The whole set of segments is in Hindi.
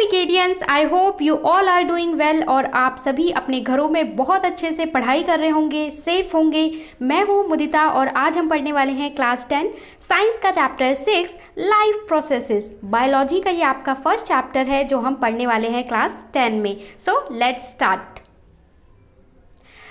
विकेडियंस, I hope you all are doing well और आप सभी अपने घरों में बहुत अच्छे से पढ़ाई कर रहे होंगे, सेफ होंगे। मैं हूँ मुदिता और आज हम पढ़ने वाले हैं क्लास 10 साइंस का चैप्टर 6 लाइफ प्रोसेसेस। बायोलॉजी का ये आपका फर्स्ट चैप्टर है जो हम पढ़ने वाले हैं क्लास 10 में। So let's start.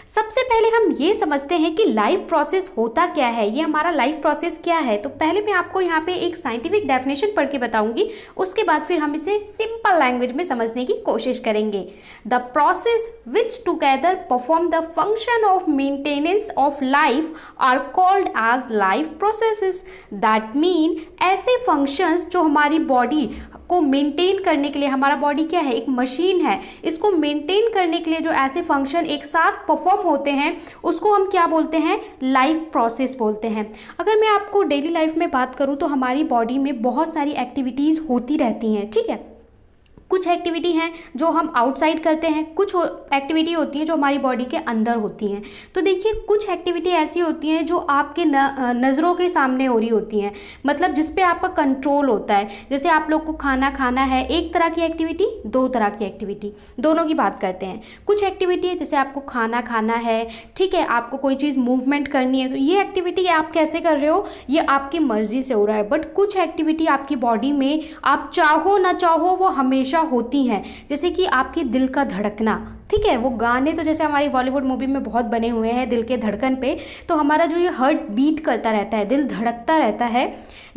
सबसे पहले हम ये समझते हैं कि लाइफ प्रोसेस होता क्या है, ये हमारा लाइफ प्रोसेस क्या है। तो पहले मैं आपको यहाँ पे एक साइंटिफिक डेफिनेशन पढ़ के बताऊंगी, उसके बाद फिर हम इसे सिंपल लैंग्वेज में समझने की कोशिश करेंगे। The process which together perform the function of maintenance of life are called as life processes. That mean ऐसे फंक्शंस जो हमारी बॉडी को मेंटेन करने के लिए, हमारा बॉडी क्या है, एक मशीन है, इसको मेंटेन करने के लिए जो ऐसे फंक्शन एक साथ परफॉर्म होते हैं उसको हम क्या बोलते हैं, लाइफ प्रोसेस बोलते हैं। अगर मैं आपको डेली लाइफ में बात करूं तो हमारी बॉडी में बहुत सारी एक्टिविटीज़ होती रहती हैं, ठीक है। कुछ एक्टिविटी हैं जो हम आउटसाइड करते हैं, कुछ एक्टिविटी होती हैं जो हमारी बॉडी के अंदर होती हैं। तो देखिए कुछ एक्टिविटी ऐसी होती हैं जो आपके नज़रों के सामने हो रही होती हैं, मतलब जिस पे आपका कंट्रोल होता है। जैसे आप लोग को खाना खाना है, एक तरह की एक्टिविटी, दो तरह की एक्टिविटी, दोनों की बात करते हैं। कुछ एक्टिविटी है जैसे आपको खाना खाना है, ठीक है, आपको कोई चीज़ मूवमेंट करनी है, तो ये एक्टिविटी आप कैसे कर रहे हो, ये आपकी मर्जी से हो रहा है। बट कुछ एक्टिविटी आपकी बॉडी में आप चाहो ना चाहो वो हमेशा होती हैं, जैसे कि आपके दिल का धड़कना, ठीक है। वो गाने तो जैसे हमारी बॉलीवुड मूवी में बहुत बने हुए हैं दिल के धड़कन पे, तो हमारा जो ये हार्ट बीट करता रहता है, दिल धड़कता रहता है,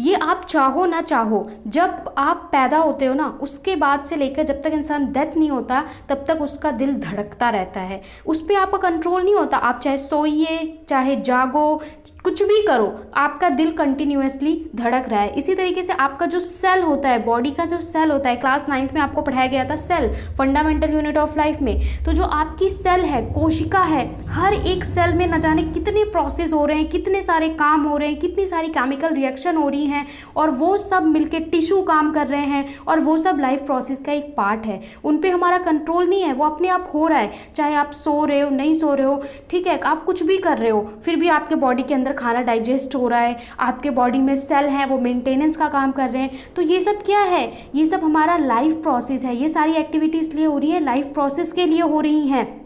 ये आप चाहो ना चाहो, जब आप पैदा होते हो ना उसके बाद से लेकर जब तक इंसान डेथ नहीं होता तब तक उसका दिल धड़कता रहता है। उस पर आपका कंट्रोल नहीं होता, आप चाहे सोइए चाहे जागो, कुछ भी करो, आपका दिल कंटिन्यूअसली धड़क रहा है। इसी तरीके से आपका जो सेल होता है, बॉडी का जो सेल होता है, क्लास 9th में आपको पढ़ाया गया था cell, fundamental unit of life में। तो जो आपकी सेल है, कोशिका है, हर एक सेल में न जाने कितने प्रोसेस हो रहे हैं, कितने सारे काम हो रहे हैं, कितनी सारी केमिकल रिएक्शन हो रही हैं, और वो सब मिलके टिश्यू काम कर रहे हैं, और वो सब लाइफ प्रोसेस का एक पार्ट है। उन पे हमारा कंट्रोल नहीं है, वो अपने आप हो रहा है, चाहे आप सो रहे हो नहीं सो रहे हो, ठीक है, आप कुछ भी कर रहे हो, फिर भी आपके बॉडी के अंदर खाना डाइजेस्ट हो रहा है, आपके बॉडी में सेल हैं वो मेंटेनेंस का काम कर रहे हैं। तो ये सब क्या है, ये सब हमारा लाइफ प्रोसेस है। ये सारी एक्टिविटीज़ लिए हो रही है, लाइफ प्रोसेस के लिए हो रही हैं।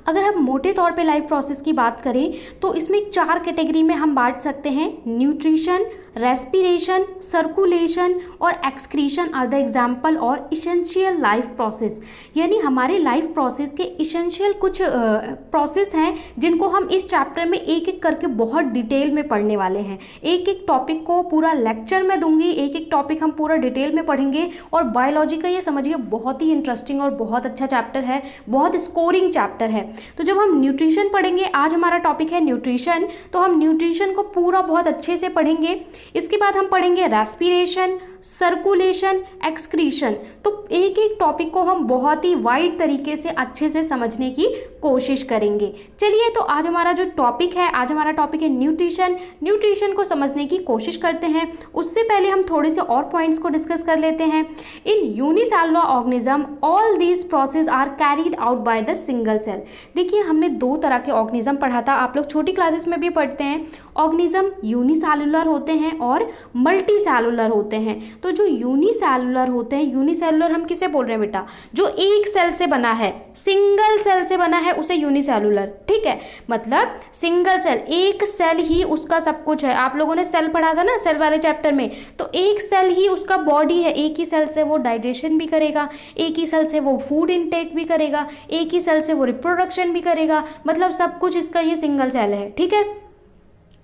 अगर हम मोटे तौर पे लाइफ प्रोसेस की बात करें तो इसमें 4 कैटेगरी में हम बांट सकते हैं। न्यूट्रिशन, रेस्पिरेशन, सर्कुलेशन और एक्सक्रीशन आर द एग्जाम्पल और इसेंशियल लाइफ प्रोसेस। यानी हमारे लाइफ प्रोसेस के इसेंशियल कुछ प्रोसेस हैं जिनको हम इस चैप्टर में एक एक करके बहुत डिटेल में पढ़ने वाले हैं। एक एक टॉपिक को पूरा लेक्चर में दूंगी, एक एक टॉपिक हम पूरा डिटेल में पढ़ेंगे। और बायोलॉजी का ये समझिए बहुत ही इंटरेस्टिंग और बहुत अच्छा चैप्टर है, बहुत स्कोरिंग चैप्टर है। तो जब हम न्यूट्रिशन पढ़ेंगे, आज हमारा टॉपिक है न्यूट्रिशन, तो हम न्यूट्रिशन को पूरा बहुत अच्छे से पढ़ेंगे। इसके बाद हम पढ़ेंगे रेस्पिरेशन, सर्कुलेशन, एक्सक्रीशन। तो एक एक टॉपिक को हम बहुत ही वाइड तरीके से अच्छे से समझने की कोशिश करेंगे। चलिए, तो आज हमारा जो टॉपिक है, आज हमारा टॉपिक है न्यूट्रिशन। न्यूट्रिशन को समझने की कोशिश करते हैं। उससे पहले हम थोड़े से और पॉइंट्स को डिस्कस कर लेते हैं। In unicellular organism all these process are carried out by the single cell. देखिए हमने 2 तरह के ऑर्गेनिज्म पढ़ा था, आप लोग छोटी क्लासेस में भी पढ़ते हैं। ऑर्गेनिज्म यूनिसेलुलर होते हैं और मल्टी सेलुलर होते हैं। तो जो यूनिसेलुलर होते हैं, यूनिसेलुलर हम किसे बोल रहे हैं बेटा, जो एक सेल से बना है, सिंगल सेल से बना है, उसे यूनिसेलुलर, ठीक है। मतलब सिंगल सेल, एक सेल ही उसका सब कुछ है। आप लोगों ने सेल पढ़ा था ना सेल वाले चैप्टर में, तो एक सेल ही उसका बॉडी है, एक ही सेल से वो डाइजेशन भी करेगा, एक ही सेल से वो फूड इनटेक भी करेगा, एक ही सेल से वो रिप्रोडक्शन भी करेगा, मतलब सब कुछ इसका ये सिंगल सेल है, ठीक है।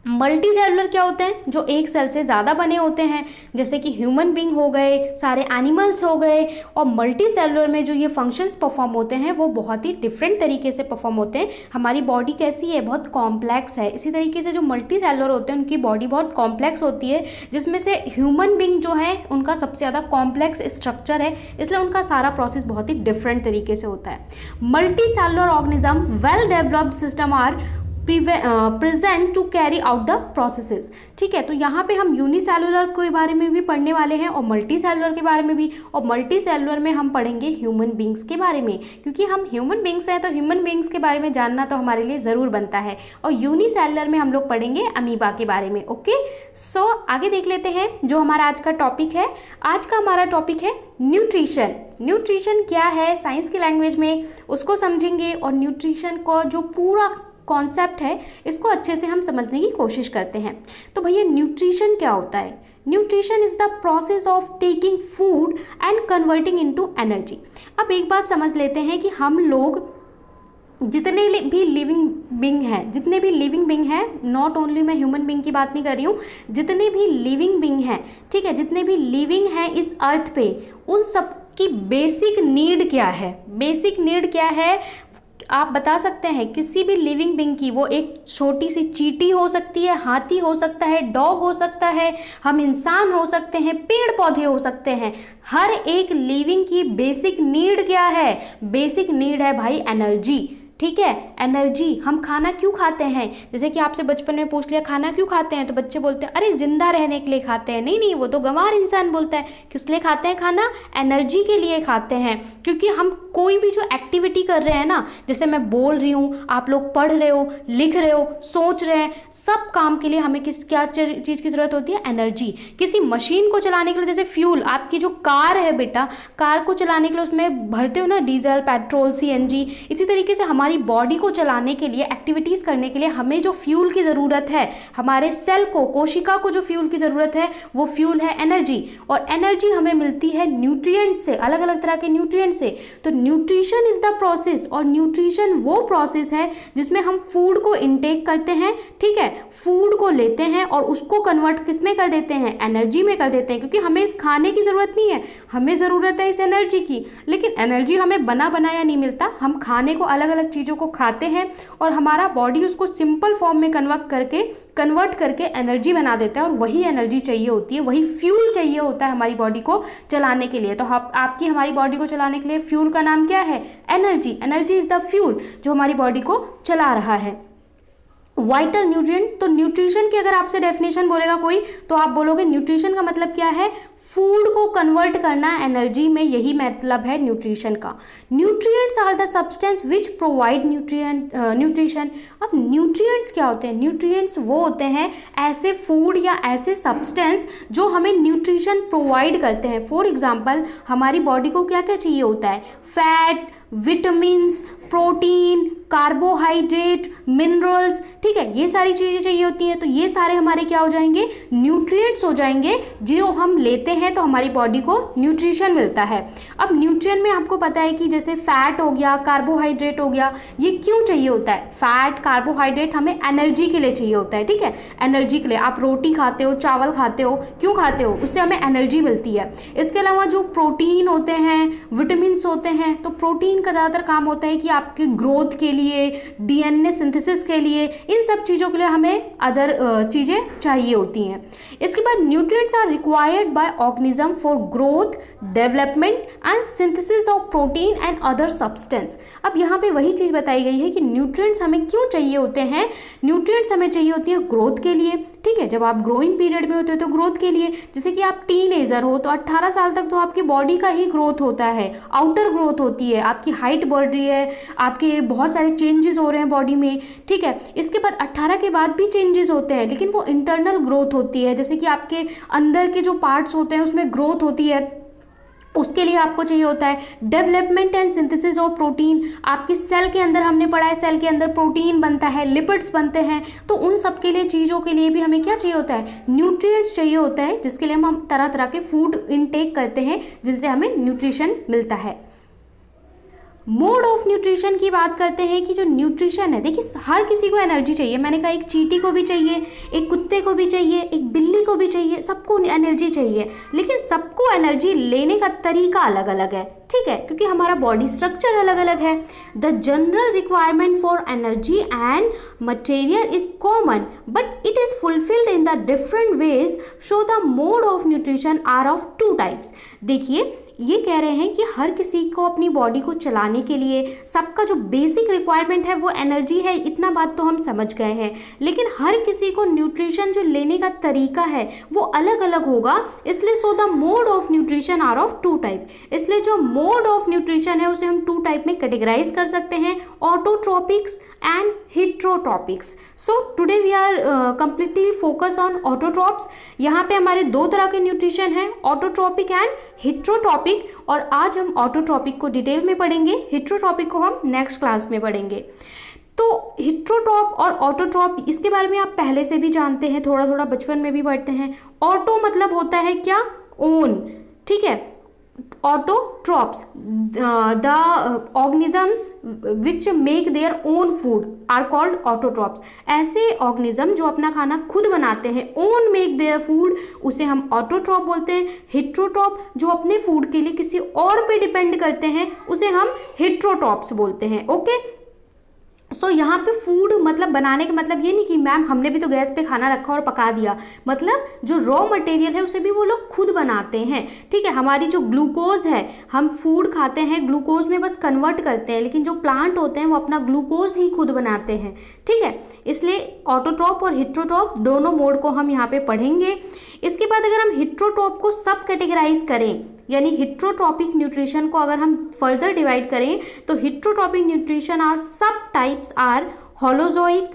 मल्टी सेलुलर क्या होते हैं, जो एक सेल से ज़्यादा बने होते हैं, जैसे कि ह्यूमन बींग हो गए, सारे एनिमल्स हो गए। और मल्टी सेलुलर में जो ये फंक्शंस परफॉर्म होते हैं वो बहुत ही डिफरेंट तरीके से परफॉर्म होते हैं। हमारी बॉडी कैसी है, बहुत कॉम्प्लेक्स है। इसी तरीके से जो मल्टी सेलुलर होते हैं उनकी बॉडी बहुत कॉम्प्लेक्स होती है, जिसमें से ह्यूमन बींग जो है उनका सबसे ज़्यादा कॉम्प्लेक्स स्ट्रक्चर है, इसलिए उनका सारा प्रोसेस बहुत ही डिफरेंट तरीके से होता है। Multicellular organism well developed system are present to carry out the processes. ठीक है, तो यहाँ पे हम यूनिसेलुलर के बारे में भी पढ़ने वाले हैं और मल्टी सेलुलर के बारे में भी, और मल्टी सेलुलर में हम पढ़ेंगे ह्यूमन बींग्स के बारे में, क्योंकि हम ह्यूमन बींग्स हैं तो ह्यूमन बींग्स के बारे में जानना तो हमारे लिए ज़रूर बनता है। और यूनिसेलुलर में हम लोग पढ़ेंगे अमीबा के बारे में। ओके, सो आगे देख लेते हैं जो हमारा आज का टॉपिक है। आज का हमारा टॉपिक है न्यूट्रिशन। न्यूट्रिशन क्या है साइंस की लैंग्वेज में, उसको समझेंगे, और न्यूट्रिशन का जो पूरा कॉन्सेप्ट है इसको अच्छे से हम समझने की कोशिश करते हैं। तो भैया न्यूट्रिशन क्या होता है? Nutrition is the process of taking food and converting into energy. अब एक बात समझ लेते हैं कि हम लोग जितने भी लिविंग बिंग हैं, नॉट ओनली मैं ह्यूमन बींग की बात नहीं कर रही हूँ, जितने भी लिविंग बिंग हैं, ठीक है, जितने भी लिविंग हैं इस अर्थ पे, उन सब की बेसिक नीड क्या है? बेसिक नीड क्या है आप बता सकते हैं? किसी भी लिविंग बिंग की, वो एक छोटी सी चींटी हो सकती है, हाथी हो सकता है, डॉग हो सकता है, हम इंसान हो सकते हैं, पेड़ पौधे हो सकते हैं, हर एक लिविंग की बेसिक नीड क्या है? बेसिक नीड है भाई एनर्जी। ठीक है, एनर्जी। हम खाना क्यों खाते हैं? जैसे कि आपसे बचपन में पूछ लिया खाना क्यों खाते हैं, तो बच्चे बोलते हैं अरे जिंदा रहने के लिए खाते हैं। नहीं, वो तो गंवार इंसान बोलता है। किस लिए खाते हैं खाना? एनर्जी के लिए खाते हैं, क्योंकि हम कोई भी जो एक्टिविटी कर रहे हैं ना, जैसे मैं बोल रही हूँ, आप लोग पढ़ रहे हो, लिख रहे हो, सोच रहे हैं, सब काम के लिए हमें क्या चीज़ की ज़रूरत होती है? एनर्जी। किसी मशीन को चलाने के लिए, जैसे फ्यूल, आपकी जो कार है बेटा, कार को चलाने के लिए उसमें भरते हो ना डीजल, पेट्रोल, CNG। इसी तरीके से हमारी बॉडी को चलाने के लिए, एक्टिविटीज़ करने के लिए हमें जो फ्यूल की ज़रूरत है, हमारे सेल को, कोशिका को जो फ्यूल की ज़रूरत है, वो फ्यूल है एनर्जी। और एनर्जी हमें मिलती है न्यूट्रिएंट से, अलग अलग तरह के न्यूट्रिएंट से। तो न्यूट्रिशन इज द प्रोसेस, और न्यूट्रिशन वो प्रोसेस है जिसमें हम फूड को इनटेक करते हैं, ठीक है, फूड को लेते हैं और उसको कन्वर्ट किस में कर देते हैं? एनर्जी में कर देते हैं। क्योंकि हमें इस खाने की ज़रूरत नहीं है, हमें ज़रूरत है इस एनर्जी की, लेकिन एनर्जी हमें बना बनाया नहीं मिलता। हम खाने को, अलग अलग चीज़ों को खाते हैं और हमारा बॉडी उसको सिंपल फॉर्म में कन्वर्ट करके एनर्जी बना देता है, और वही एनर्जी चाहिए होती है, वही फ्यूल चाहिए होता है हमारी बॉडी को चलाने के लिए। तो आपकी हमारी बॉडी को चलाने के लिए फ्यूल का नाम क्या है? Energy. Energy is the fuel जो हमारी बॉडी को चला रहा है। वाइटल न्यूट्रिएंट, तो न्यूट्रिशन की अगर आपसे डेफिनेशन बोलेगा कोई, तो आप बोलोगे न्यूट्रिशन का मतलब क्या है? फूड को कन्वर्ट करना एनर्जी में, यही मतलब है न्यूट्रिशन का। Nutrients are the substance which provide nutrition. अब न्यूट्रिएंट्स क्या होते हैं? न्यूट्रिएंट्स वो होते हैं ऐसे फूड या ऐसे सब्सटेंस जो हमें न्यूट्रिशन प्रोवाइड करते हैं। फॉर एग्जाम्पल, हमारी बॉडी को क्या क्या चाहिए होता है? Fat, vitamins, protein, carbohydrate, minerals, ठीक है, ये सारी चीज़ें चाहिए होती हैं। तो ये सारे हमारे क्या हो जाएंगे? न्यूट्रिएंट्स हो जाएंगे, जो हम लेते हैं तो हमारी बॉडी को न्यूट्रिशन मिलता है। अब न्यूट्रिएंट में आपको पता है कि जैसे फैट हो गया, कार्बोहाइड्रेट हो गया, ये क्यों चाहिए होता है? फैट, कार्बोहाइड्रेट हमें एनर्जी के लिए चाहिए होता है, ठीक है, एनर्जी के लिए। आप रोटी खाते हो, चावल खाते हो, क्यों खाते हो? उससे हमें एनर्जी मिलती है। इसके अलावा जो प्रोटीन होते हैं, विटामिन्स होते हैं, तो प्रोटीन का ज़्यादातर काम होता है कि आपकी ग्रोथ के लिए, DNA सिंथेसिस के लिए, इन सब चीज़ों के लिए हमें अदर चीज़ें चाहिए होती हैं। इसके बाद nutrients are required by organism for growth, development and synthesis of protein and other substance. अब यहाँ पे वही चीज़ बताई गई है कि न्यूट्रिएंट्स हमें क्यों चाहिए होते हैं? न्यूट्रिएंट्स हमें चाहिए होती है ग्रोथ के लिए, ठीक है, जब आप ग्रोइंग पीरियड में होते हो तो ग्रोथ के लिए। जैसे कि आप टीनेजर हो तो 18 साल तक तो आपकी बॉडी का ही ग्रोथ होता है, आउटर ग्रोथ होती है, आपकी हाइट बढ़ रही है, आपके बहुत सारे चेंजेस हो रहे हैं बॉडी में, ठीक है। इसके बाद 18 के बाद भी चेंजेस होते हैं, लेकिन वो इंटरनल ग्रोथ होती है, जैसे कि आपके अंदर के जो पार्ट्स होते हैं उसमें ग्रोथ होती है, उसके लिए आपको चाहिए होता है development and synthesis of protein. आपके सेल के अंदर हमने पढ़ा है, सेल के अंदर प्रोटीन बनता है, लिपिड्स बनते हैं, तो उन सब के लिए चीज़ों के लिए भी हमें क्या चाहिए होता है? न्यूट्रिएंट्स चाहिए होता है, जिसके लिए हम तरह तरह के फूड इनटेक करते हैं, जिनसे हमें न्यूट्रिशन मिलता है। मोड ऑफ न्यूट्रिशन की बात करते हैं कि जो न्यूट्रिशन है, देखिए हर किसी को एनर्जी चाहिए। मैंने कहा एक चींटी को भी चाहिए, एक कुत्ते को भी चाहिए, एक बिल्ली को भी चाहिए, सबको एनर्जी चाहिए, लेकिन सबको एनर्जी लेने का तरीका अलग अलग है, ठीक है, क्योंकि हमारा बॉडी स्ट्रक्चर अलग अलग है। The general requirement for energy and material is common but it is fulfilled in the different ways, so the mode of nutrition are of two types. देखिए ये कह रहे हैं कि हर किसी को अपनी बॉडी को चलाने के लिए सबका जो बेसिक रिक्वायरमेंट है वो एनर्जी है, इतना बात तो हम समझ गए हैं। लेकिन हर किसी को न्यूट्रिशन जो लेने का तरीका है वो अलग अलग होगा, इसलिए so the mode of nutrition are of two type. इसलिए जो मोड ऑफ न्यूट्रिशन है उसे हम टू टाइप में कैटेगराइज कर सकते हैं, autotrophics and heterotrophics. So today we are completely focus on autotrophs. यहाँ पे हमारे दो तरह के न्यूट्रिशन हैं, ऑटोट्रॉपिक एंड हिट्रोट्रॉपिक, और आज हम ऑटोट्रॉपिक को डिटेल में पढ़ेंगे, हिट्रोट्रॉपिक को हम नेक्स्ट क्लास में पढ़ेंगे। तो हिट्रोट्रॉप और ऑटोट्रॉप इसके बारे में आप पहले से भी जानते हैं, थोड़ा थोड़ा बचपन में भी पढ़ते हैं। ऑटो मतलब होता है क्या, ओन, ठीक है। Autotrophs the organisms which make their own food are called autotrophs. ऐसे ऑर्गेनिज्म जो अपना खाना खुद बनाते हैं, ओन मेक देयर फूड, उसे हम ऑटोट्रॉप बोलते हैं। हिट्रोट्रॉप जो अपने फूड के लिए किसी और पे डिपेंड करते हैं, उसे हम हिट्रोट्रॉप्स बोलते हैं। ओके, सो यहाँ पे फूड मतलब बनाने का मतलब ये नहीं कि मैम हमने भी तो गैस पे खाना रखा और पका दिया, मतलब जो रॉ मटेरियल है उसे भी वो लोग खुद बनाते हैं, ठीक है। हमारी जो ग्लूकोज है, हम फूड खाते हैं ग्लूकोज में बस कन्वर्ट करते हैं, लेकिन जो प्लांट होते हैं वो अपना ग्लूकोज ही खुद बनाते हैं, ठीक है। इसलिए ऑटोट्रॉप और हिट्रोट्रॉप दोनों मोड को हम यहाँ पे पढ़ेंगे। इसके बाद अगर हम हिट्रोट्रॉप को सब कैटेगराइज करें, यानी हिट्रोट्रॉपिक न्यूट्रिशन को अगर हम फर्दर डिवाइड करें, तो हिट्रोट्रॉपिक न्यूट्रिशन आर सब टाइप्स आर होलोजोइक,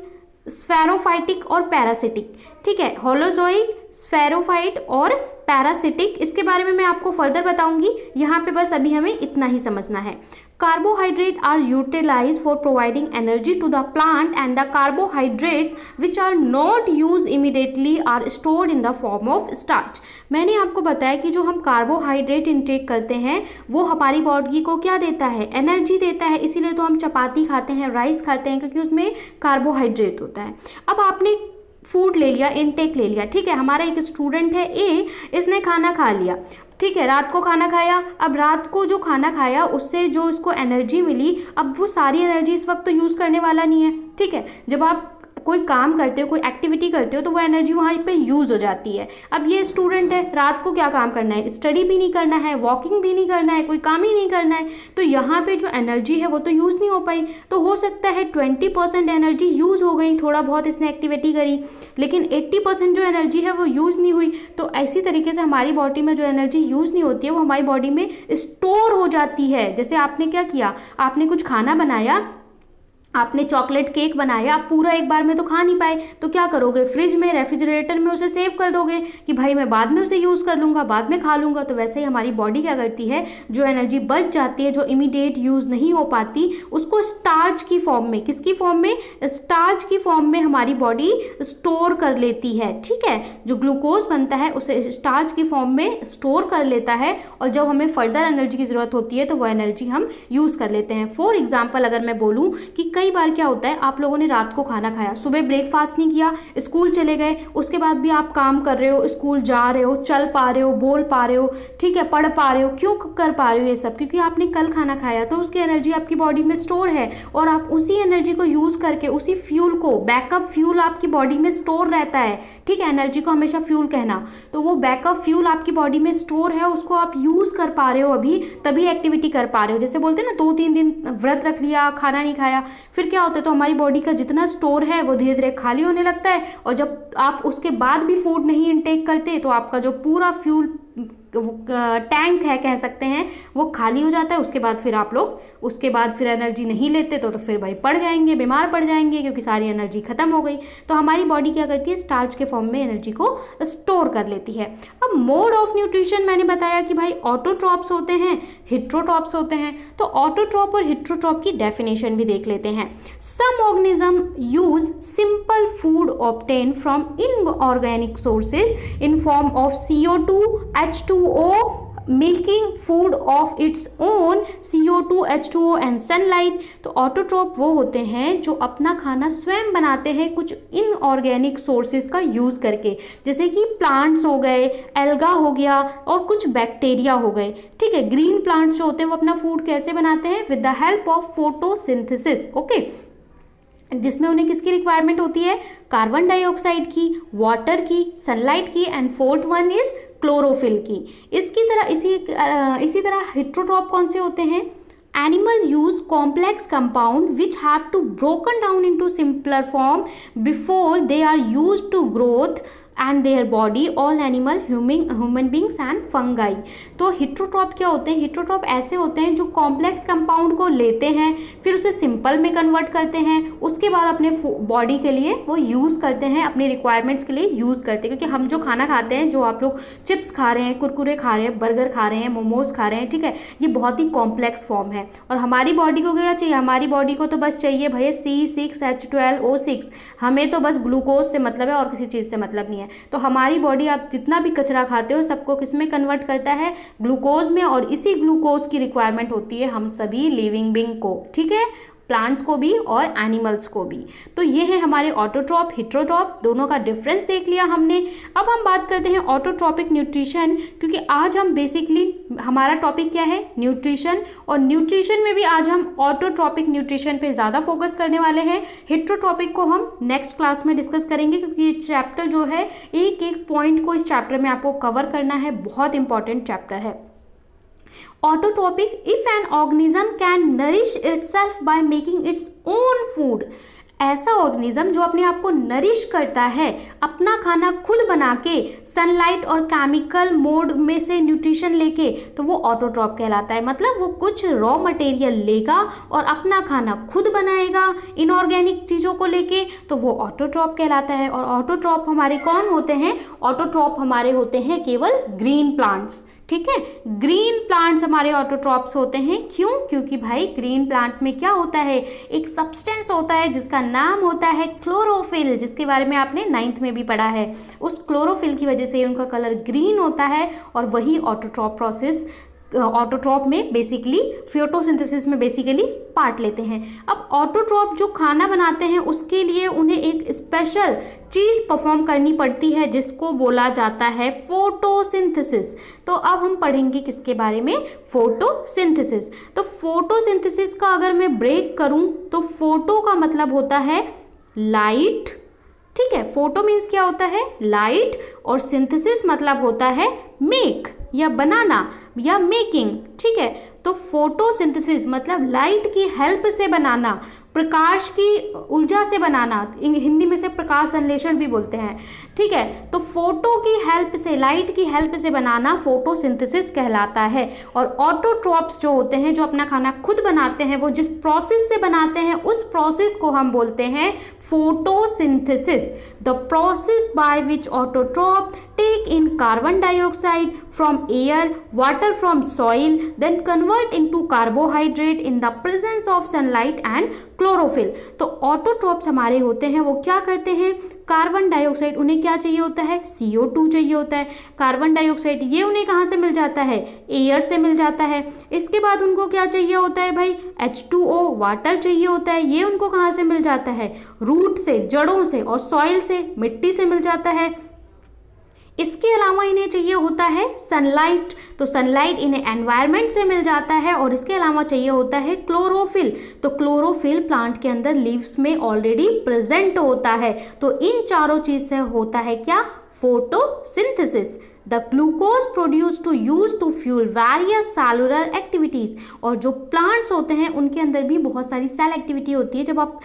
स्फेरोफाइटिक और पैरासिटिक, ठीक है। होलोजोइक, स्फेरोफाइट और पैरासिटिक, इसके बारे में मैं आपको फर्दर बताऊंगी, यहाँ पे बस अभी हमें इतना ही समझना है। Carbohydrate are utilise for providing energy to the plant and the carbohydrate which are not use immediately are stored in the form of starch. मैंने आपको बताया कि जो हम कार्बोहाइड्रेट इंटेक करते हैं वो हमारी बॉडी को क्या देता है, एनर्जी देता है, इसीलिए तो हम चपाती खाते हैं, राइस खाते हैं, क्योंकि उसमें कार्बोहाइड्रेट होता है। अब आपने फूड ले लिया, इनटेक ले लिया, ठीक है। हमारा एक स्टूडेंट है ए, इसने खाना खा लिया, ठीक है, रात को खाना खाया। अब रात को जो खाना खाया उससे जो इसको एनर्जी मिली, अब वो सारी एनर्जी इस वक्त तो यूज़ करने वाला नहीं है, ठीक है। जब आप कोई काम करते हो, कोई एक्टिविटी करते हो, तो वो एनर्जी वहाँ पे यूज़ हो जाती है। अब ये स्टूडेंट है, रात को क्या काम करना है, स्टडी भी नहीं करना है, वॉकिंग भी नहीं करना है, कोई काम ही नहीं करना है, तो यहाँ पे जो एनर्जी है वो तो यूज़ नहीं हो पाई। तो हो सकता है 20% एनर्जी यूज़ हो गई, थोड़ा बहुत इसने एक्टिविटी करी, लेकिन 80% जो एनर्जी है वो यूज़ नहीं हुई। तो ऐसी तरीके से हमारी बॉडी में जो एनर्जी यूज़ नहीं होती है वो हमारी बॉडी में स्टोर हो जाती है। जैसे आपने क्या किया, आपने कुछ खाना बनाया, आपने चॉकलेट केक बनाया, आप पूरा एक बार में तो खा नहीं पाए, तो क्या करोगे, फ्रिज में, रेफ्रिजरेटर में उसे सेव कर दोगे कि भाई मैं बाद में उसे यूज़ कर लूँगा, बाद में खा लूँगा। तो वैसे ही हमारी बॉडी क्या करती है, जो एनर्जी बच जाती है, जो इमीडिएट यूज़ नहीं हो पाती, उसको स्टार्च की फॉर्म में, किसकी फॉर्म में, स्टार्च की फॉर्म में हमारी बॉडी स्टोर कर लेती है, ठीक है। जो ग्लूकोज बनता है उसे स्टार्च की फॉर्म में स्टोर कर लेता है, और जब हमें फर्दर एनर्जी की ज़रूरत होती है तो वो एनर्जी हम यूज़ कर लेते हैं। फॉर एग्जाम्पल अगर मैं बोलूँ कि कई बार क्या होता है, आप लोगों ने रात को खाना खाया, सुबह ब्रेकफास्ट नहीं किया, स्कूल चले गए, उसके बाद भी आप काम कर रहे हो, स्कूल जा रहे हो, चल पा रहे हो, बोल पा रहे हो, ठीक है, पढ़ पा रहे हो। क्यों कर पा रहे हो ये सब, क्योंकि आपने कल खाना खाया, तो उसकी एनर्जी आपकी बॉडी में स्टोर है, और आप उसी एनर्जी को यूज़ करके, उसी फ्यूल को, बैकअप फ्यूल आपकी बॉडी में स्टोर रहता है, ठीक है। एनर्जी को हमेशा फ्यूल कहना, तो वो बैकअप फ्यूल आपकी बॉडी में स्टोर है, उसको आप यूज़ कर पा रहे हो अभी, तभी एक्टिविटी कर पा रहे हो। जैसे बोलते हैं ना, 2-3 दिन व्रत रख लिया, खाना नहीं खाया, फिर क्या होता है, तो हमारी बॉडी का जितना स्टोर है वो धीरे धीरे खाली होने लगता है, और जब आप उसके बाद भी फूड नहीं इंटेक करते तो आपका जो पूरा फ्यूल टैंक है कह सकते हैं वो खाली हो जाता है। उसके बाद फिर आप लोग उसके बाद फिर एनर्जी नहीं लेते तो फिर भाई पड़ जाएंगे, बीमार पड़ जाएंगे, क्योंकि सारी एनर्जी खत्म हो गई। तो हमारी बॉडी क्या करती है, स्टार्च के फॉर्म में एनर्जी को स्टोर कर लेती है। अब मोड ऑफ न्यूट्रिशन मैंने बताया कि भाई ऑटोट्रॉप्स होते हैं, हिट्रोट्रॉप्स होते हैं। तो ऑटोट्रॉप और हिट्रोट्रॉप की डेफिनेशन भी देख लेते हैं। Some organism use simple food obtain from inorganic sources in form of CO2, H2O, making food of its own, CO2, H2O and sunlight। तो ऑटोट्रॉप वो होते हैं जो अपना खाना स्वयं बनाते हैं कुछ इनऑर्गेनिक सोर्सेज का यूज़ करके, जैसे कि प्लांट्स हो गए, एल्गा हो गया, और कुछ बैक्टीरिया हो गए, ठीक है। ग्रीन प्लांट्स जो होते हैं वो अपना फूड कैसे बनाते हैं, with the help of photosynthesis, okay, जिसमें उन्हें किसकी रिक्वायरमेंट होती है, कार्बन डाइऑक्साइड की, वाटर की, सनलाइट की, and fourth one is chlorophyll की। इसी तरह हेट्रोट्रॉप कौन से होते हैं? Animal use complex compound which have to broken down into simpler form before they are used to growth and their body, all animal, human beings and fungi। तो हिट्रोट्रॉप क्या होते हैं? हिट्रोट्रॉप ऐसे होते हैं जो कॉम्प्लेक्स कंपाउंड को लेते हैं, फिर उसे सिंपल में कन्वर्ट करते हैं, उसके बाद अपने बॉडी के लिए वो यूज़ करते हैं, अपने रिक्वायरमेंट्स के लिए यूज़ करते हैं। क्योंकि हम जो खाना खाते हैं, जो आप लोग चिप्स खा रहे हैं, कुरकुरे खा रहे हैं, बर्गर खा रहे हैं, मोमोज खा रहे हैं, ठीक है, ये बहुत ही कॉम्प्लेक्स फॉर्म है। और हमारी बॉडी को क्या चाहिए? हमारी बॉडी को तो बस चाहिए भैया C6H12O6, हमें तो बस ग्लूकोज से मतलब है और किसी चीज़ से मतलब नहीं है। तो हमारी बॉडी आप जितना भी कचरा खाते हो सबको किस में कन्वर्ट करता है? ग्लूकोज में। और इसी ग्लूकोज की रिक्वायरमेंट होती है हम सभी लिविंग बीइंग को, ठीक है, प्लांट्स को भी और एनिमल्स को भी। तो ये है हमारे ऑटोट्रॉप, हिट्रोट्रॉप, दोनों का डिफरेंस देख लिया हमने। अब हम बात करते हैं ऑटोट्रॉपिक न्यूट्रिशन, क्योंकि आज हम बेसिकली हमारा टॉपिक क्या है? न्यूट्रिशन। और न्यूट्रिशन में भी आज हम ऑटोट्रॉपिक न्यूट्रिशन पे ज़्यादा फोकस करने वाले हैं। हिट्रोट्रॉपिक को हम नेक्स्ट क्लास में डिस्कस करेंगे, क्योंकि ये चैप्टर जो है एक एक पॉइंट को इस चैप्टर में आपको कवर करना है, बहुत इंपॉर्टेंट चैप्टर है। Autotrophic, if an organism can nourish itself by making its own food, ऐसा ऑर्गेनिज्म जो अपने आप को नरिश करता है, अपना खाना खुद बना के, सनलाइट और केमिकल मोड में से न्यूट्रिशन लेके, तो वो ऑटोट्रॉप कहलाता है। मतलब वो कुछ रॉ मटेरियल लेगा और अपना खाना खुद बनाएगा इनऑर्गेनिक चीज़ों को लेके, तो वो ऑटोट्रॉप कहलाता है। और ऑटोट्रॉप हमारे कौन होते हैं? ऑटोट्रॉप हमारे होते हैं केवल ग्रीन प्लांट्स, ठीक है। ग्रीन प्लांट्स हमारे ऑटोट्रॉप्स होते हैं। क्यों? क्योंकि भाई ग्रीन प्लांट में क्या होता है? एक सब्सटेंस होता है जिसका नाम होता है क्लोरोफिल, जिसके बारे में आपने 9th में भी पढ़ा है। उस क्लोरोफिल की वजह से उनका कलर ग्रीन होता है, और वही ऑटोट्रॉप में बेसिकली फोटोसिंथेसिस में बेसिकली पार्ट लेते हैं। अब ऑटोट्रॉप जो खाना बनाते हैं उसके लिए उन्हें एक स्पेशल चीज़ परफॉर्म करनी पड़ती है जिसको बोला जाता है फोटोसिंथेसिस। तो अब हम पढ़ेंगे किसके बारे में? फोटोसिंथेसिस। तो फोटोसिंथेसिस का अगर मैं ब्रेक करूं तो फोटो का मतलब होता है लाइट, ठीक है। फोटो मीन्स क्या होता है? लाइट। और सिंथेसिस मतलब होता है मेक या बनाना या मेकिंग, ठीक है। तो फोटोसिंथेसिस मतलब लाइट की हेल्प से बनाना, प्रकाश की ऊर्जा से बनाना, हिंदी में से प्रकाश संश्लेषण भी बोलते हैं, ठीक है। तो फोटो की हेल्प से, लाइट की हेल्प से बनाना फोटोसिंथेसिस कहलाता है। और ऑटोट्रॉप्स जो होते हैं, जो अपना खाना खुद बनाते हैं, वो जिस प्रोसेस से बनाते हैं उस प्रोसेस को हम बोलते हैं photosynthesis. The process by which autotroph take in carbon dioxide from air, water from soil, then convert into carbohydrate in the presence of sunlight and chlorophyll. तो ऑटोट्रॉप्स हमारे होते हैं, वो क्या करते हैं? कार्बन डाइऑक्साइड, उन्हें क्या चाहिए होता है? CO2 चाहिए होता है। कार्बन डाइऑक्साइड ये उन्हें कहाँ से मिल जाता है? एयर से मिल जाता है। इसके बाद उनको क्या चाहिए होता है भाई? H2O, वाटर चाहिए होता है। ये उनको कहाँ से मिल जाता है? रूट से, जड़ों से, और सॉइल से, मिट्टी से मिल जाता है। इसके अलावा इन्हें चाहिए होता है सनलाइट, तो सनलाइट इन्हें एनवायरनमेंट से मिल जाता है। और इसके अलावा चाहिए होता है क्लोरोफिल, तो क्लोरोफिल प्लांट के अंदर लीव्स में ऑलरेडी प्रेजेंट होता है। तो इन चारों चीज से होता है क्या? Photosynthesis. The glucose produce to use to fuel various cellular activities. और जो प्लांट्स होते हैं उनके अंदर भी बहुत सारी सेल एक्टिविटी होती है। जब आप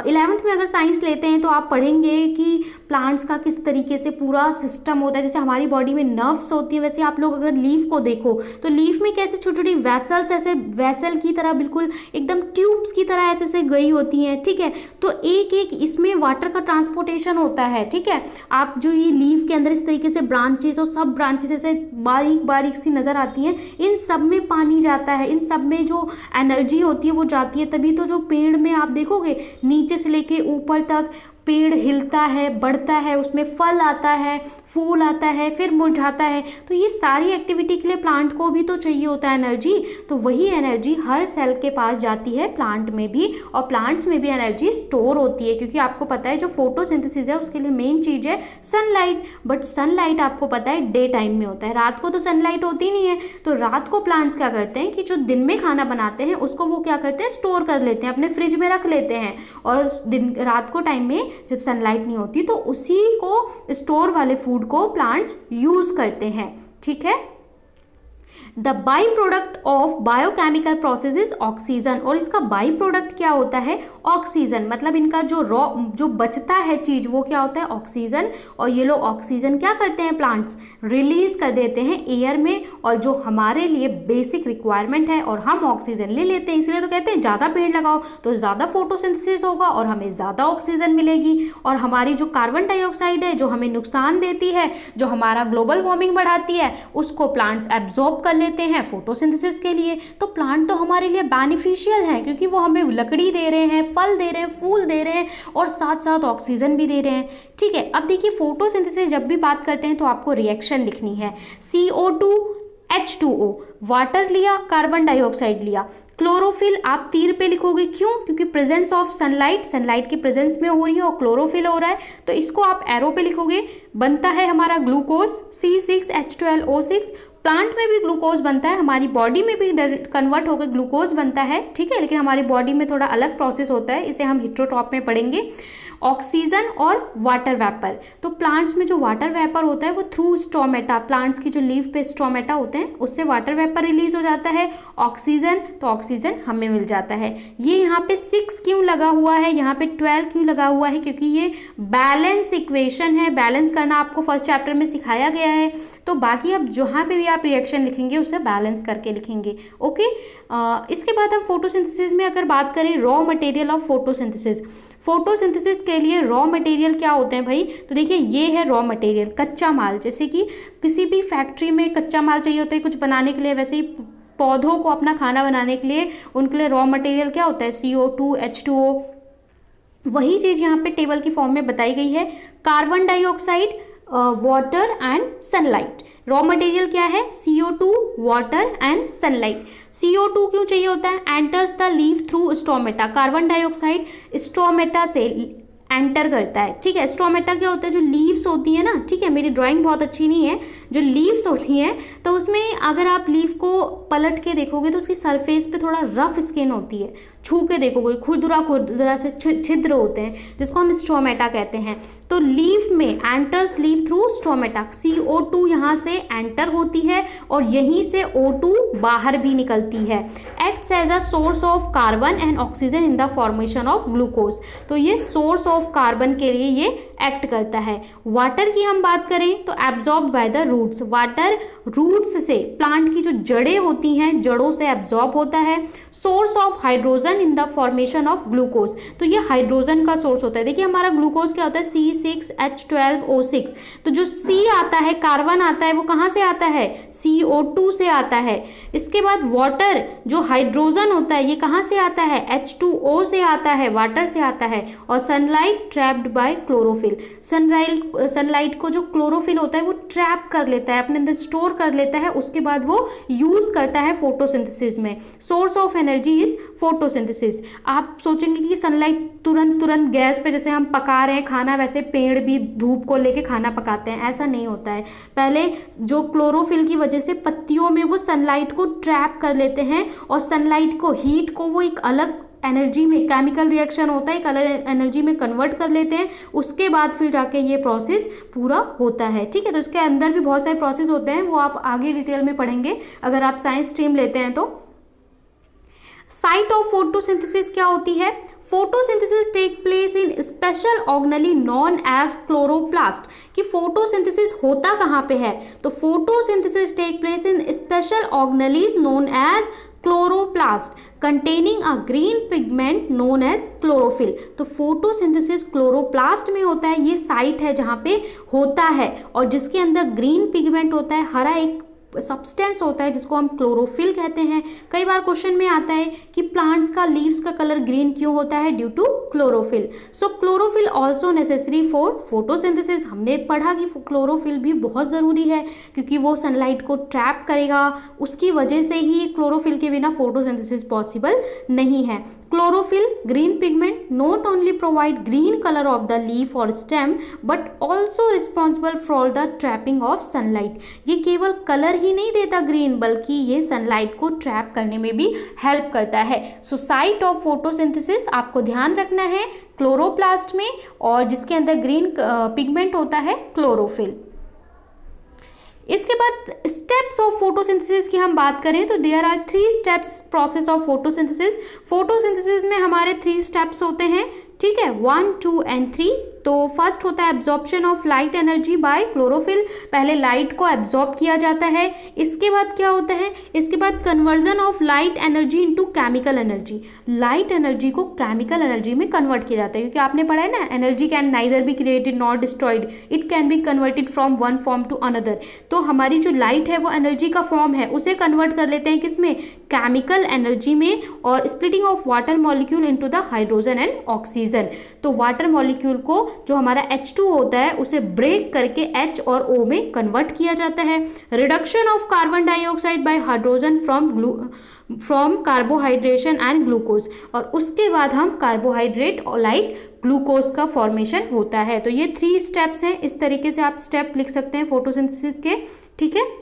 11th में अगर साइंस लेते हैं तो आप पढ़ेंगे कि प्लांट्स का किस तरीके से पूरा सिस्टम होता है। जैसे हमारी बॉडी में नर्व्स होती है, वैसे आप लोग अगर लीफ को देखो तो लीफ में कैसे छोटी छोटी वेसल्स, ऐसे वेसल की तरह, बिल्कुल एकदम ट्यूब्स की तरह ऐसे से गई होती हैं, ठीक है। तो एक एक इसमें वाटर का ट्रांसपोर्टेशन होता है, ठीक है। आप जो ये लीफ के अंदर इस तरीके से ब्रांचेस और सब ब्रांचेस ऐसे बारीक बारीक सी नज़र आती हैं, इन सब में पानी जाता है, इन सब में जो एनर्जी होती है वो जाती है। तभी तो जो पेड़ में आप देखोगे नीचे से लेके ऊपर तक पेड़ हिलता है, बढ़ता है, उसमें फल आता है, फूल आता है, फिर मुरझाता है। तो ये सारी एक्टिविटी के लिए प्लांट को भी तो चाहिए होता है एनर्जी। तो वही एनर्जी हर सेल के पास जाती है, प्लांट में भी, और प्लांट्स में भी एनर्जी स्टोर होती है। क्योंकि आपको पता है जो फोटोसिंथेसिस है उसके लिए मेन चीज़ है सनलाइट। बट सनलाइट आपको पता है डे टाइम में होता है, रात को तो सनलाइट होती नहीं है। तो रात को प्लांट्स क्या करते हैं कि जो दिन में खाना बनाते हैं उसको वो क्या करते हैं? स्टोर कर लेते हैं, अपने फ्रिज में रख लेते हैं। और रात को टाइम में जब सनलाइट नहीं होती तो उसी को, स्टोर वाले फूड को प्लांट्स यूज करते हैं, ठीक है। The by product of biochemical process is oxygen, और इसका बाई प्रोडक्ट क्या होता है, ऑक्सीजन। मतलब इनका जो जो बचता है चीज वो क्या होता है, ऑक्सीजन। और ये लोग ऑक्सीजन क्या करते हैं, प्लांट्स रिलीज कर देते हैं एयर में, और जो हमारे लिए बेसिक रिक्वायरमेंट है, और हम ऑक्सीजन ले लेते हैं। इसलिए तो कहते हैं ज़्यादा पेड़ लगाओ तो ज़्यादा फोटोसिंथेसिस होगा और हमें ज़्यादा ऑक्सीजन मिलेगी। और हमारी जो कार्बन डाइऑक्साइड है जो हमें नुकसान देती है, जो हमारा ग्लोबल वार्मिंग बढ़ाती है, उसको प्लांट्स एब्जॉर्ब कर लेते हैं फोटोसिंथेसिस के लिए। तो प्लांट तो हमारे लिए बेनिफिशियल है, क्योंकि वो हमें लकड़ी दे रहे हैं, फल दे रहे हैं, फूल दे रहे हैं, और साथ साथ ऑक्सीजन भी दे रहे हैं। ठीक है, अब देखिए फोटोसिंथेसिस जब भी बात करते हैं तो आपको रिएक्शन लिखनी है। CO2 H2O, वाटर लिया, कार्बन डाइऑक्साइड लिया। क्लोरोफिल आप तीर पे लिखोगे, क्यों, क्योंकि प्रेजेंस ऑफ सनलाइट, सनलाइट की प्रेजेंस में हो रही है और क्लोरोफिल हो रहा है, तो इसको आप एरो पे लिखोगे। बनता है हमारा ग्लूकोज C6H12O6। प्लांट में भी ग्लूकोज बनता है, हमारी बॉडी में भी कन्वर्ट होकर ग्लूकोज बनता है, ठीक है, लेकिन हमारी बॉडी में थोड़ा अलग प्रोसेस होता है, इसे हम हिट्रोटॉप में पढ़ेंगे। ऑक्सीजन और वाटर वेपर, तो प्लांट्स में जो वाटर वेपर होता है वो थ्रू स्टोमेटा, प्लांट्स की जो लीफ पे स्टोमेटा होते हैं उससे वाटर वेपर रिलीज हो जाता है। ऑक्सीजन, तो ऑक्सीजन हमें मिल जाता है। ये यहाँ पे 6 क्यों लगा हुआ है, यहाँ पे 12 क्यों लगा हुआ है, क्योंकि ये बैलेंस इक्वेशन है। बैलेंस करना आपको फर्स्ट चैप्टर में सिखाया गया है, तो बाकी अब जहाँ पे भी आप रिएक्शन लिखेंगे उसे बैलेंस करके लिखेंगे। ओके, इसके बाद हम फोटोसिंथेसिस में अगर बात करें, raw material of photosynthesis. Photosynthesis के लिए रॉ मटेरियल क्या होते हैं भाई, तो देखिए ये है रॉ मटेरियल, कच्चा माल। जैसे कि किसी भी फैक्ट्री में कच्चा माल चाहिए होता है कुछ बनाने के लिए, वैसे ही पौधों को अपना खाना बनाने के लिए उनके लिए रॉ मटेरियल क्या होता है, CO2 H2O। वही चीज़ यहाँ पे टेबल की फॉर्म में बताई गई है। Carbon dioxide, water and sunlight. Raw material क्या है, CO2, water and sunlight. CO2 क्यों चाहिए होता है, enters the leaf through stomata. Carbon dioxide stomata से एंटर करता है, ठीक है। स्टोमेटा क्या होता है, जो लीव्स होती है ना, ठीक है, मेरी ड्राइंग बहुत अच्छी नहीं है, जो लीव्स होती हैं तो उसमें अगर आप लीफ को पलट के देखोगे तो उसकी सरफेस पे थोड़ा रफ स्किन होती है, छू के देखोगे खुरदुरा खुरदुरा से छिद्र होते हैं, जिसको हम स्टोमेटा कहते हैं। तो लीफ में enters leaf through stomata, CO2 यहाँ से एंटर होती है और यहीं से O2 बाहर भी निकलती है। Acts as a source of carbon and oxygen in the formation of glucose, तो ये सोर्स ऑफ कार्बन के लिए ये एक्ट करता है। वाटर की हम बात करें तो absorb by the roots, water roots से, प्लांट की जो जड़ें होती हैं जड़ों से एब्जॉर्ब होता है। Source of hydrogen in the formation of glucose, तो ये हाइड्रोजन का सोर्स होता है। देखिए हमारा ग्लूकोज क्या होता है, C6H12O6, तो जो C आता है, कार्बन आता है, वो कहाँ से आता है, CO2 से आता है। इसके बाद वाटर, जो हाइड्रोजन होता है, ये कहाँ से आता है, H2O से आता है, वाटर से आता है। और sunlight trapped bye chlorophyll, sunlight को जो क्लोरोफिल होता है वो ट्रैप कर लेता है, अपने अंदर स्टोर कर लेता है, उसके बाद वो यूज करता है फोटोसिंथेसिस में। Source of energy is photosynthesis. आप सोचेंगे कि सनलाइट तुरंत गैस पे जैसे हम पका रहे हैं खाना, वैसे पेड़ भी धूप को लेके खाना पकाते हैं, ऐसा नहीं होता है। पहले जो क्लोरोफिल की वजह से पत्तियों में वो सनलाइट को ट्रैप कर लेते हैं और सनलाइट को, हीट को वो एक अलग एनर्जी में, केमिकल रिएक्शन होता है, एक अलग एनर्जी में कन्वर्ट कर लेते हैं, उसके बाद फिर जाके ये प्रोसेस पूरा होता है, ठीक है। तो इसके अंदर भी बहुत सारे प्रोसेस होते हैं, वो आप आगे डिटेल में पढ़ेंगे अगर आप साइंस स्ट्रीम लेते हैं तो। साइट ऑफ फोटोसिंथेसिस क्या होती है, photosynthesis take place in special organelle known as chloroplast, कि फोटोसिंथेसिस होता कहाँ पे है, तो photosynthesis take place in special organelles known as chloroplast containing a green pigment known as chlorophyll. तो फोटोसिंथेसिस क्लोरोप्लास्ट में होता है, ये साइट है जहाँ पे होता है, और जिसके अंदर ग्रीन पिगमेंट होता है, हरा एक सब्सटेंस होता है जिसको हम क्लोरोफिल कहते हैं। कई बार क्वेश्चन में आता है कि प्लांट्स का लीव्स का कलर ग्रीन क्यों होता है, due to chlorophyll. So chlorophyll also necessary for photosynthesis. हमने पढ़ा कि क्लोरोफिल भी बहुत ज़रूरी है क्योंकि वो सनलाइट को ट्रैप करेगा, उसकी वजह से ही क्लोरोफिल के बिना फोटोसिंथेसिस पॉसिबल नहीं है। Chlorophyll green pigment not only provide green colour of the leaf और stem but also responsible for the trapping of sunlight. ये केवल कलर ही नहीं देता ग्रीन, बल्कि ये सनलाइट को ट्रैप करने में भी हेल्प करता है। सो साइट ऑफ फोटोसिंथेसिस आपको ध्यान रखना है क्लोरोप्लास्ट में, और जिसके अंदर ग्रीन पिगमेंट होता है क्लोरोफिल। इसके बाद स्टेप्स ऑफ फोटोसिंथेसिस की हम बात करें तो there are 3 steps process of photosynthesis. Photosynthesis में हमारे 3 स्टेप्स होते हैं, ठीक है, 1, 2 एंड 3। तो फर्स्ट होता है absorption of light energy by chlorophyll, पहले लाइट को एब्जॉर्ब किया जाता है। इसके बाद क्या होता है, इसके बाद conversion of light energy into chemical energy, light energy को केमिकल एनर्जी में कन्वर्ट किया जाता है, क्योंकि आपने पढ़ा है ना, energy can neither be created not destroyed, it can be converted from one form to another. तो हमारी जो लाइट है वो एनर्जी का फॉर्म है, उसे कन्वर्ट कर लेते हैं किसमें, केमिकल एनर्जी में। और splitting of water molecule into the hydrogen and oxygen, तो वाटर मॉलिक्यूल को जो हमारा H2 होता है उसे ब्रेक करके H और O में कन्वर्ट किया जाता है। Reduction of carbon dioxide by hydrogen from carbohydration and glucose, और उसके बाद हम कार्बोहाइड्रेट और लाइक ग्लूकोज का फॉर्मेशन होता है। तो ये 3 स्टेप्स हैं, इस तरीके से आप स्टेप लिख सकते हैं फोटोसिंथेसिस के, ठीक है।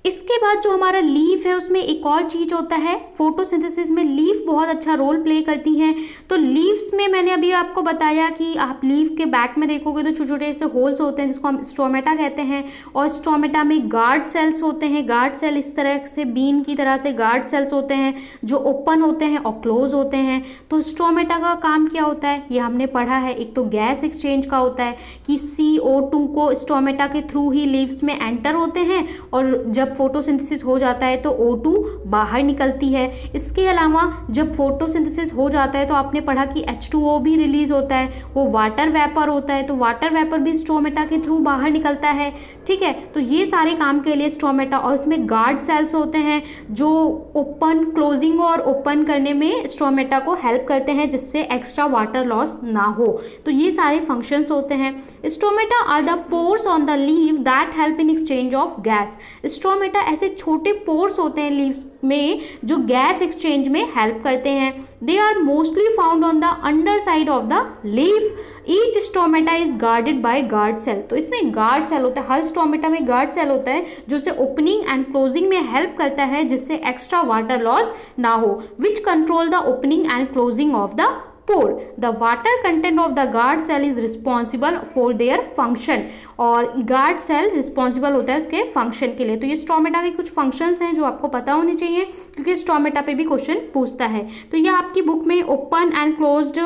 इसके बाद जो हमारा लीफ है उसमें एक और चीज होता है, फोटोसिंथेसिस में लीफ बहुत अच्छा रोल प्ले करती हैं। तो लीव्स में मैंने अभी आपको बताया कि आप लीफ के बैक में देखोगे तो छोटे छोटे से होल्स होते हैं जिसको हम स्टोमेटा कहते हैं, और स्टोमेटा में गार्ड सेल्स होते हैं। गार्ड सेल इस तरह से बीन की तरह से गार्ड सेल्स होते हैं जो ओपन होते हैं और क्लोज होते हैं। तो स्टोमेटा का काम क्या होता है ये हमने पढ़ा है, एक तो गैस एक्सचेंज का होता है कि CO2 को स्टोमेटा के थ्रू ही लीव्स में एंटर होते हैं, और जब फोटोसिंथेसिस हो जाता है तो O2 बाहर निकलती है। इसके अलावा जब फोटोसिंथेसिस हो जाता है तो आपने पढ़ा कि H2O भी रिलीज होता है, वो वाटर वेपर होता है, तो वाटर वेपर भी स्टोमेटा के थ्रू बाहर निकलता है, ठीक है। तो ये सारे काम के लिए स्टोमेटा, और इसमें गार्ड सेल्स होते हैं जो ओपन क्लोजिंग और ओपन करने में स्टोमेटा को हेल्प करते हैं जिससे एक्स्ट्रा वाटर लॉस ना हो। तो ये सारे फंक्शंस होते हैं। Stomata are the pores on the leaf that help in exchange of gas. Stomata ऐसे छोटे पोर्स होते हैं लीव्स में जो गैस एक्सचेंज में हेल्प करते हैं। They are mostly found on the under side of the leaf. Each stomata is guarded by guard cell. तो इसमें गार्ड सेल होता है, हर स्टोमेटा में गार्ड सेल होता है जो उसे ओपनिंग एंड क्लोजिंग में हेल्प करता है जिससे एक्स्ट्रा वाटर लॉस ना हो, which control the opening and closing of the pore. The water content of the guard cell is responsible for their function, और गार्ड सेल रिस्पॉन्सिबल होता है उसके फंक्शन के लिए। तो ये स्टोमेटा के कुछ फंक्शंस हैं जो आपको पता होने चाहिए क्योंकि स्टोमेटा पे भी क्वेश्चन पूछता है। तो ये आपकी बुक में open and closed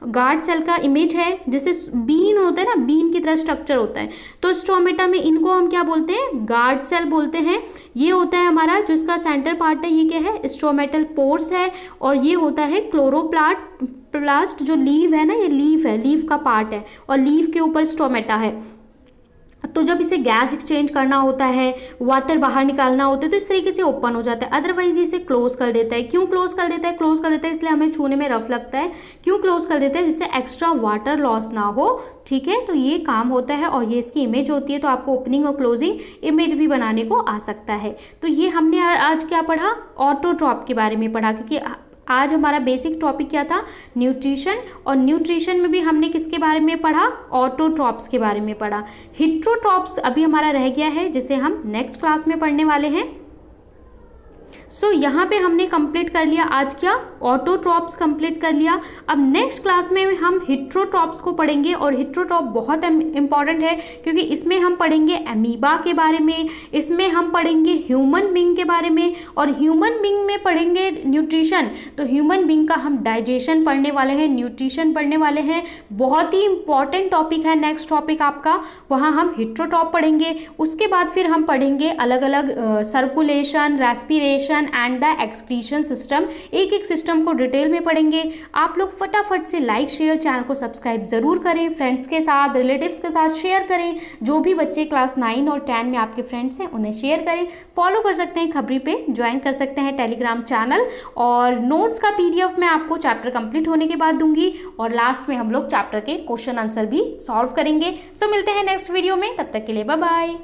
guard cell का इमेज है, जैसे बीन होता है ना, बीन की तरह स्ट्रक्चर होता है। तो स्टोमेटा में इनको हम क्या बोलते हैं, गार्ड सेल बोलते हैं। ये होता है हमारा जो इसका सेंटर पार्ट है, ये क्या है, स्टोमेटल पोर्स है, और ये होता है क्लोरोप्लास्ट। जो लीव है ना, ये लीफ है, लीफ का पार्ट है, और लीफ के ऊपर स्टोमेटा है। तो जब इसे गैस एक्सचेंज करना होता है, वाटर बाहर निकालना होता है, तो इस तरीके से ओपन हो जाता है, अदरवाइज इसे क्लोज कर देता है। क्यों क्लोज कर देता है, क्लोज कर देता है इसलिए हमें छूने में रफ लगता है। क्यों क्लोज कर देता है, जिससे एक्स्ट्रा वाटर लॉस ना हो, ठीक है। तो ये काम होता है, और ये इसकी इमेज होती है। तो आपको ओपनिंग और क्लोजिंग इमेज भी बनाने को आ सकता है। तो ये हमने आज क्या पढ़ा, ऑटोट्रॉप के बारे में पढ़ा, क्योंकि आज हमारा बेसिक टॉपिक क्या था, न्यूट्रिशन, और न्यूट्रिशन में भी हमने किसके बारे में पढ़ा, ऑटोट्रॉप्स के बारे में पढ़ा। हिट्रोट्रॉप्स अभी हमारा रह गया है जिसे हम नेक्स्ट क्लास में पढ़ने वाले हैं। सो यहाँ पे हमने कंप्लीट कर लिया आज क्या, ऑटोट्रॉप्स कंप्लीट कर लिया। अब नेक्स्ट क्लास में हम हिट्रोट्रॉप्स को पढ़ेंगे, और हिट्रोट्रॉप बहुत इंपॉर्टेंट है क्योंकि इसमें हम पढ़ेंगे अमीबा के बारे में, इसमें हम पढ़ेंगे ह्यूमन बीइंग के बारे में, और ह्यूमन बीइंग में पढ़ेंगे न्यूट्रिशन। तो ह्यूमन बीइंग का हम डाइजेशन पढ़ने वाले हैं, न्यूट्रिशन पढ़ने वाले हैं। बहुत ही इंपॉर्टेंट टॉपिक है नेक्स्ट टॉपिक आपका, वहाँ हम हिट्रोट्रॉप पढ़ेंगे। उसके बाद फिर हम पढ़ेंगे अलग अलग circulation, respiration and the excretion system. एक एक सिस्टम को डिटेल में पढ़ेंगे। आप लोग फटाफट से लाइक शेयर, चैनल को सब्सक्राइब जरूर करें, फ्रेंड्स के साथ, रिलेटिव्स के साथ शेयर करें। जो भी बच्चे क्लास 9 और 10 में आपके फ्रेंड्स हैं उन्हें शेयर करें। फॉलो कर सकते हैं खबरी पे, ज्वाइन कर सकते हैं टेलीग्राम चैनल, और नोट्स का PDF मैं आपको चैप्टर कंप्लीट होने के बाद दूंगी, और लास्ट में हम लोग चैप्टर के क्वेश्चन आंसर भी सॉल्व करेंगे। सो मिलते हैं नेक्स्ट वीडियो में, तब तक के लिए बाय बाय।